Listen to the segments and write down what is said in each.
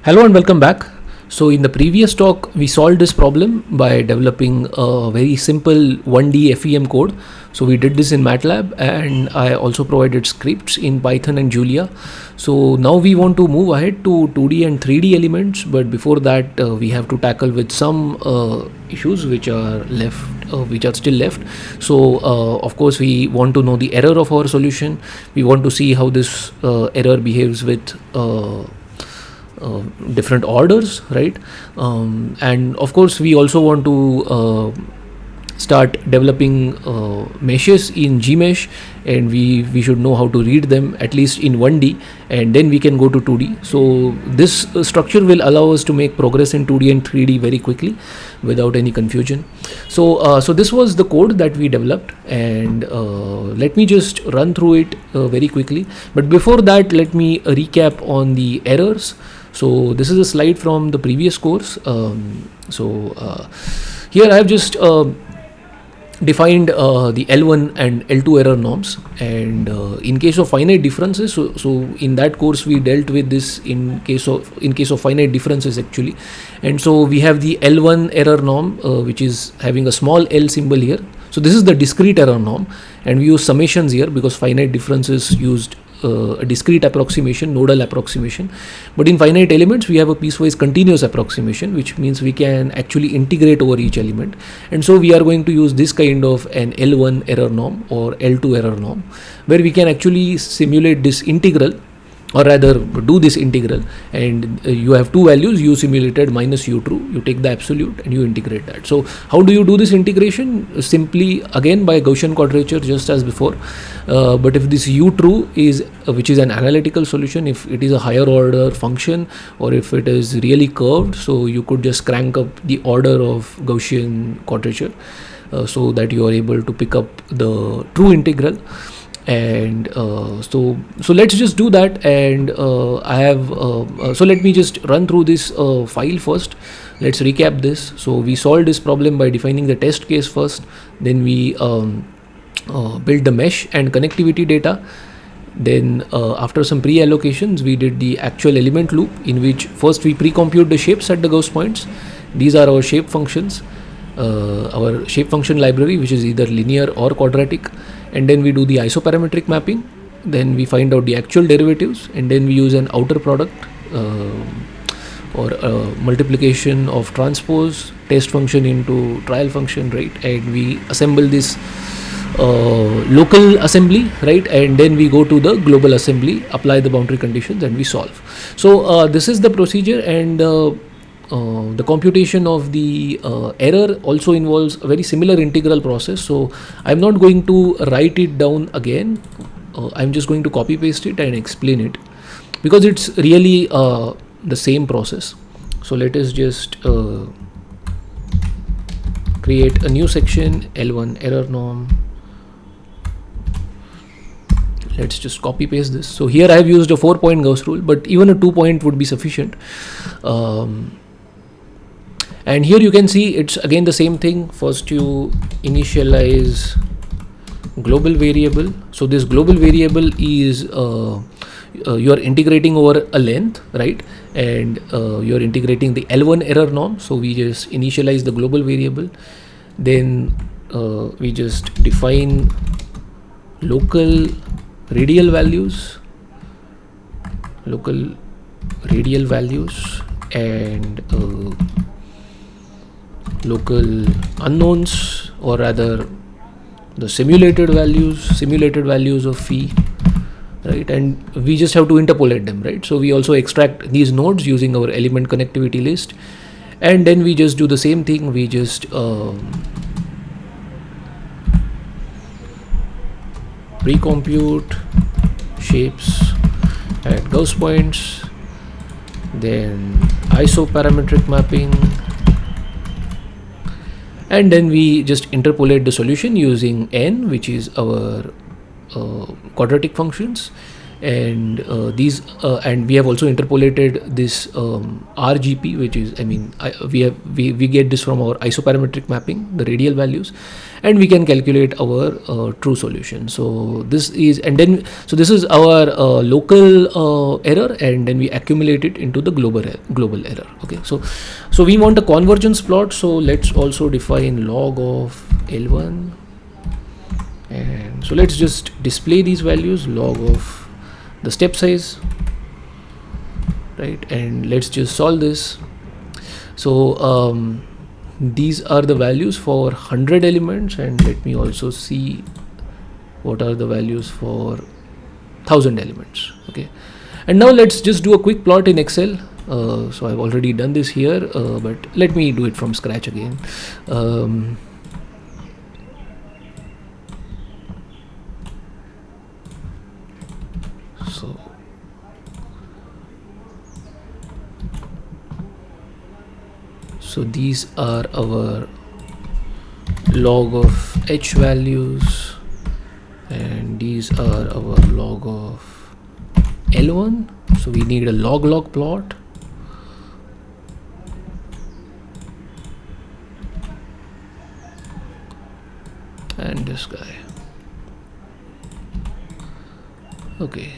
Hello and welcome back. So in the previous talk, we solved this problem by developing a very simple 1D FEM code. So we did this in MATLAB, and I also provided scripts in Python and Julia. So now we want to move ahead to 2D and 3D elements, but before that we have to tackle with some issues which are still left. So of course we want to know the error of our solution. We want to see how this error behaves with different orders, right? And of course we also want to start developing meshes in Gmesh, and we should know how to read them at least in 1D, and then we can go to 2D. So this structure will allow us to make progress in 2D and 3D very quickly without any confusion. So this was the code that we developed, and let me just run through it very quickly. But before that, let me recap on the errors. So this is a slide from the previous course. Here I have just defined the L1 and L2 error norms, and in case of finite differences, so in that course we dealt with this in case of finite differences actually. And so we have the L1 error norm, which is having a small L symbol here. So this is the discrete error norm, and we use summations here because finite differences used a discrete approximation, nodal approximation. But in finite elements we have a piecewise continuous approximation, which means we can actually integrate over each element. And so we are going to use this kind of an L1 error norm or L2 error norm, where we can actually simulate this integral, or rather do this integral, and you have two values, u simulated minus u true. You take the absolute and you integrate that. So how do you do this integration? Simply again by Gaussian quadrature, just as before. But if this u true is which is an analytical solution, if it is a higher order function, or if it is really curved, so you could just crank up the order of Gaussian quadrature so that you are able to pick up the true integral. And so let's just do that. And I have so let me just run through this file first. Let's recap this. So we solved this problem by defining the test case first, then we built the mesh and connectivity data. Then after some pre-allocations, we did the actual element loop, in which first we pre-compute the shapes at the Gauss points. These are our shape functions, our shape function library, which is either linear or quadratic. And then we do the isoparametric mapping, then we find out the actual derivatives, and then we use an outer product or multiplication of transpose test function into trial function, right? And we assemble this local assembly, right? And then we go to the global assembly, apply the boundary conditions, and we solve. So this is the procedure, and the computation of the error also involves a very similar integral process. So I'm not going to write it down again. I'm just going to copy paste it and explain it, because it's really the same process. So let us just create a new section, L1 error norm. Let's just copy paste this. So here I have used a 4-point Gauss rule, but even a 2-point would be sufficient. And here you can see it's again the same thing. First you initialize global variable. So this global variable is you are integrating over a length, right? And you are integrating the L1 error norm. So we just initialize the global variable. Then we just define local radial values, and local unknowns, or rather the simulated values of phi, right? And we just have to interpolate them, right? So we also extract these nodes using our element connectivity list, and then we just do the same thing. We just pre-compute shapes at Gauss points, then isoparametric mapping, and then we just interpolate the solution using n, which is our quadratic functions, and and we have also interpolated this RGP, which is we get this from our isoparametric mapping, the radial values. and we can calculate our true solution. So this is, and then so this is our local error, and then we accumulate it into the global error. Okay, so we want a convergence plot, so let's also define log of L1, and so let's just display these values, log of the step size, right? And let's just solve this. So these are the values for 100 elements, and let me also see what are the values for 1000 elements. Okay, and now let's just do a quick plot in Excel. So I've already done this here, but let me do it from scratch again. So these are our log of h values, and these are our log of L1. So we need a log plot. And this guy. Okay.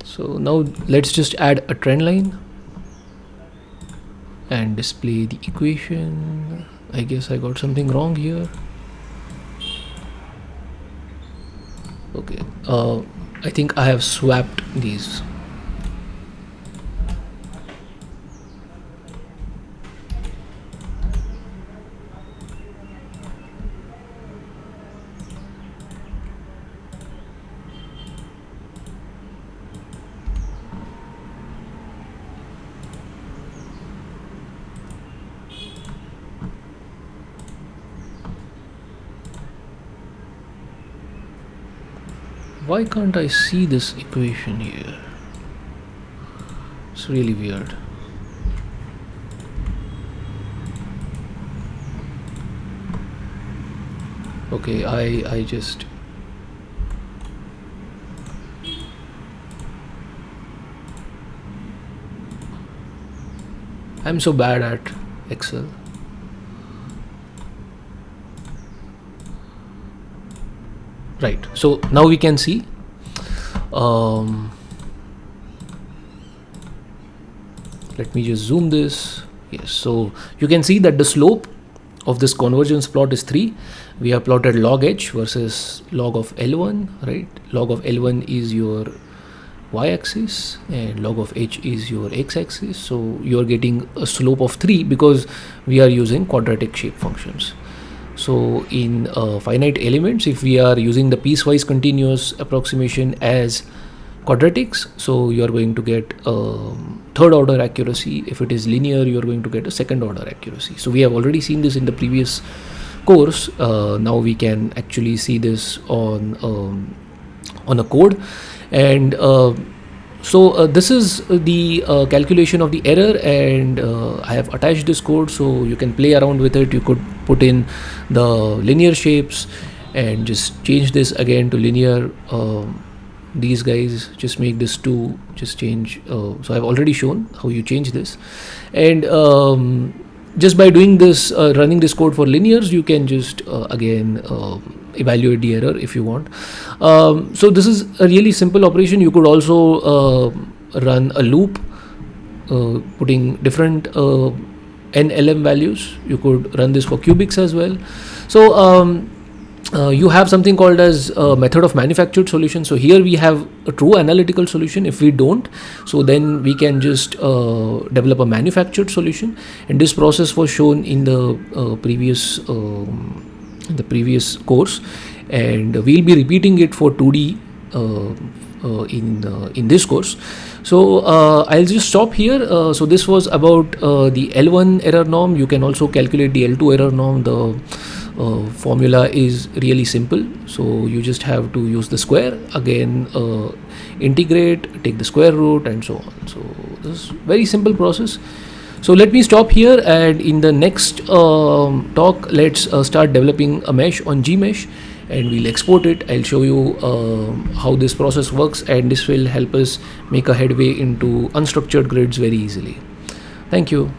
So now let's just add a trend line and display the equation. I guess I got something wrong here. Okay, I think I have swapped these. Why can't I see this equation here? It's really weird. Okay, I just I'm so bad at Excel. Right, so now we can see let me just zoom this. Yes, so you can see that the slope of this convergence plot is 3. We have plotted log h versus log of L1, right? Log of L1 is your y-axis and log of h is your x-axis. So you are getting a slope of 3 because we are using quadratic shape functions. So in finite elements, if we are using the piecewise continuous approximation as quadratics, so you are going to get third order accuracy. If it is linear, you are going to get a second order accuracy. So we have already seen this in the previous course. Now we can actually see this on a code, and so this is the calculation of the error, and I have attached this code so you can play around with it. You could put in the linear shapes and just change this again to linear. These guys, just make this 2, just change. So I've already shown how you change this, and just by doing this, running this code for linears, you can just again evaluate the error if you want. So this is a really simple operation. You could also run a loop putting different NLM values. You could run this for cubics as well. So you have something called as a method of manufactured solution. So here we have a true analytical solution. If we don't, so then we can just develop a manufactured solution, and this process was shown in the previous course, and we'll be repeating it for 2D in this course. So I'll just stop here. So this was about the L1 error norm. You can also calculate the L2 error norm. The formula is really simple. So you just have to use the square again, integrate, take the square root, and so on. So this is very simple process. So let me stop here, and in the next talk, let's start developing a mesh on Gmesh, and we'll export it. I'll show you how this process works, and this will help us make a headway into unstructured grids very easily. Thank you.